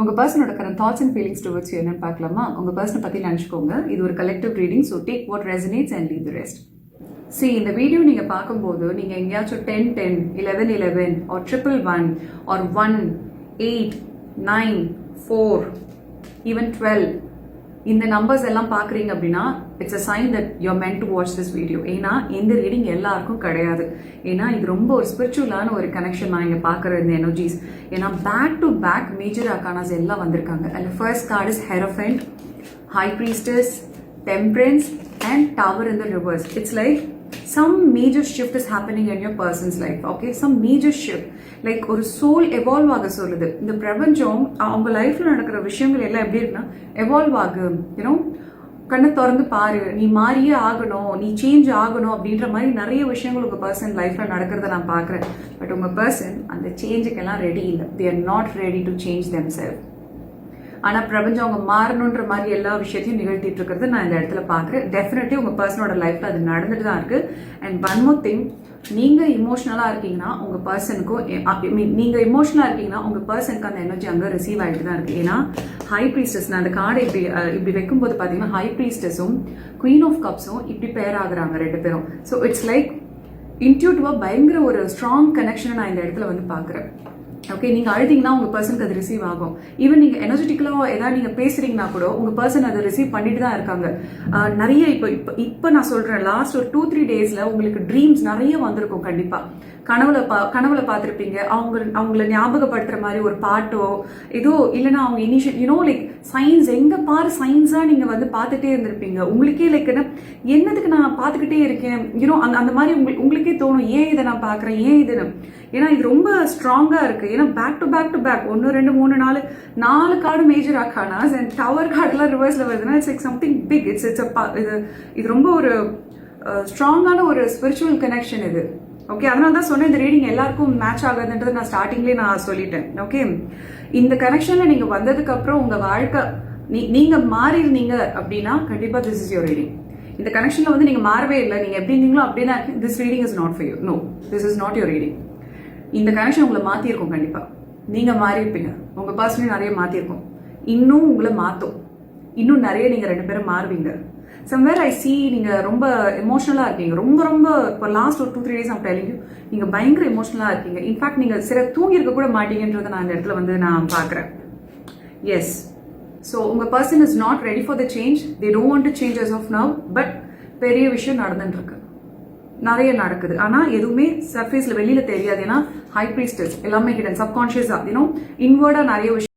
உங்கள் பர்சனோட current thoughts and feelings towards you என்னன்னு பார்க்கலாமா? உங்கள் பர்சனை பற்றி நினச்சிக்கோங்க. இது ஒரு collective reading, so take what resonates and leave the rest. இந்த வீடியோ நீங்கள் பார்க்கும்போது நீங்கள் எங்கேயாச்சும் 10 10 11 11 ஆர் 111 ஆர் 1 8 9 4 ஈவன் 12 இந்த நம்பர்ஸ் எல்லாம் பார்க்குறீங்க அப்படின்னா it's a sign that you're meant to watch this video. ஏன்னா இந்த ரீடிங் எல்லாருக்கும் கிடையாது. ஏன்னா இது ரொம்ப ஒரு ஸ்பிரிச்சுவலான ஒரு கனெக்ஷன் நான் இங்கே பார்க்குற இந்த எனர்ஜிஸ். ஏன்னா back to back major arcanas எல்லாம் வந்திருக்காங்க. And first card is hierophant, high priestess, temperance and tower in the reverse. It's like some major shift is happening in your person's life. Okay, some major shift, like ஒரு soul evolve ஆக சொல்லுது. இந்த பிரபஞ்சம் அவங்க லைஃப்ல நடக்கிற விஷயங்கள் எல்லாம் எப்படி இருக்குன்னா எவால்வ் ஆகும். யூனோ, கண்ணை திறந்து பாரு, நீ மாறியே ஆகணும், நீ சேஞ்ச் ஆகணும் அப்படின்ற மாதிரி நிறைய விஷயங்கள் உங்க பர்சன் லைஃப்ல நடக்கிறத நான் பார்க்குறேன். பட் உங்க பர்சன் அந்த சேஞ்சுக்கெல்லாம் ரெடி இல்லை. They are not ready to change them self. ஆனால் பிரபஞ்சம் அவங்க மாறணுன்ற மாதிரி எல்லா விஷயத்தையும் நிகழ்த்திட்டு இருக்கிறது நான் இந்த இடத்துல பார்க்குறேன். டெஃபினெட்லி உங்கள் பர்சனோட லைஃப்பில் அது நடந்துட்டு தான் இருக்குது. அண்ட் ஒன் மோர் திங், நீங்கள் இமோஷ்னலாக இருக்கீங்கன்னா உங்கள் பர்சனுக்கும் நீங்கள் இமோஷனலாக இருக்கீங்கன்னா உங்கள் பர்சனுக்கு அந்த எனர்ஜி அங்கே ரிசீவ் ஆகிட்டு தான் இருக்குது. ஏன்னா ஹை ப்ரீஸ்டஸ், நான் அந்த கார்டை இப்படி வைக்கும்போது பார்த்தீங்கன்னா ஹை ப்ரீஸ்டஸும் குயின் ஆஃப் கப்ஸும் இப்படி பேர் ஆகுறாங்க ரெண்டு பேரும். ஸோ இட்ஸ் லைக் இன்ட்யூட்டிவாக பயங்கர ஒரு ஸ்ட்ராங் கனெக்ஷனை நான் இந்த இடத்துல வந்து பார்க்குறேன். ஓகே, நீங்கள் அழுதிங்கன்னா உங்கள் பர்சனுக்கு அது ரிசீவ் ஆகும். ஈவன் நீங்கள் எனர்ஜெட்டிக்கலாக ஏதாவது நீங்கள் பேசுகிறீங்கன்னா கூட உங்கள் பர்சன் அதை ரிசீவ் பண்ணிட்டு தான் இருக்காங்க. நிறைய இப்போ நான் சொல்கிறேன், லாஸ்ட் ஒரு 2-3 டேஸில் உங்களுக்கு ட்ரீம்ஸ் நிறைய வந்திருக்கும். கண்டிப்பாக கனவுல பார்த்துருப்பீங்க. அவங்கள ஞாபகப்படுத்துகிற மாதிரி ஒரு பாட்டோ ஏதோ, இல்லைன்னா அவங்க இனிஷியல் லைக் சயின்ஸ், எங்கே பாரு சயின்ஸாக நீங்கள் வந்து பார்த்துட்டே இருந்திருப்பீங்க. உங்களுக்கே லைக் என்னதுக்கு நான் பார்த்துக்கிட்டே இருக்கேன் அந்த மாதிரி உங்களுக்கே தோணும், ஏன் இதை நான் பார்க்குறேன், ஏன் இதுன்னு. ஏன்னா இது ரொம்ப ஸ்ட்ராங்காக இருக்குது. ஏன்னா back to back 1 2 3 4 card major arcanas and tower கார்டுலாம் ரிவர்ஸில் வருதுன்னா இட்ஸ் லைக் சம்திங் பிக். இது ரொம்ப ஒரு ஸ்ட்ராங்கான ஒரு ஸ்பிரிச்சுவல் கனெக்ஷன் இது. ஓகே, அதனால தான் சொன்னேன் இந்த ரீடிங் எல்லாருக்கும் மேட்ச் ஆகாதுன்றது நான் ஸ்டார்டிங்லேயே நான் சொல்லிட்டேன். ஓகே, இந்த கனெக்ஷனில் நீங்கள் வந்ததுக்கப்புறம் உங்கள் வாழ்க்கை நீங்கள் மாறிருந்தீங்க அப்படின்னா கண்டிப்பாக திஸ் இஸ் யோர் ரீடிங். இந்த கனெக்ஷனில் வந்து நீங்கள் மாறவே இல்லை, நீங்கள் எப்படி இருந்தீங்களோ அப்படின்னா this reading is not for you. No, this is not your reading. இந்த கனெக்ஷன் உங்களை மாற்றிருக்கும். கண்டிப்பாக நீங்கள் மாறியிருப்பீங்க, உங்கள் பர்சனையும் நிறைய மாற்றிருக்கும். இன்னும் உங்களை மாற்றும், இன்னும் நிறைய நீங்கள் 2 பேரும் மாறுவீங்க. சம்வேர் ஐ சி நீங்கள் ரொம்ப எமோஷனலாக இருக்கீங்க. ரொம்ப இப்போ லாஸ்ட் ஒரு 2-3 டேஸ் நான் டெல்லிங் யூ, நீங்கள் பயங்கர எமோஷனலாக இருக்கீங்க. இன்ஃபேக்ட் நீங்கள் சில தூங்கியிருக்க கூட மாட்டீங்கன்றதை நான் இந்த இடத்துல வந்து நான் பார்க்குறேன். எஸ், ஸோ உங்கள் person is not ready for the change. They don't want to change as of now. But பெரிய விஷயம் நடந்துட்டுருக்கு, நிறைய நடக்குது. ஆனால் எதுவுமே சர்ஃபேஸில் வெளியில் தெரியாது. ஏன்னா ஹை ப்ரீஸ்டஸ் எல்லாமே ஹிடன், சப்கான்ஷியஸாக இன்வர்டாக நிறைய விஷயம்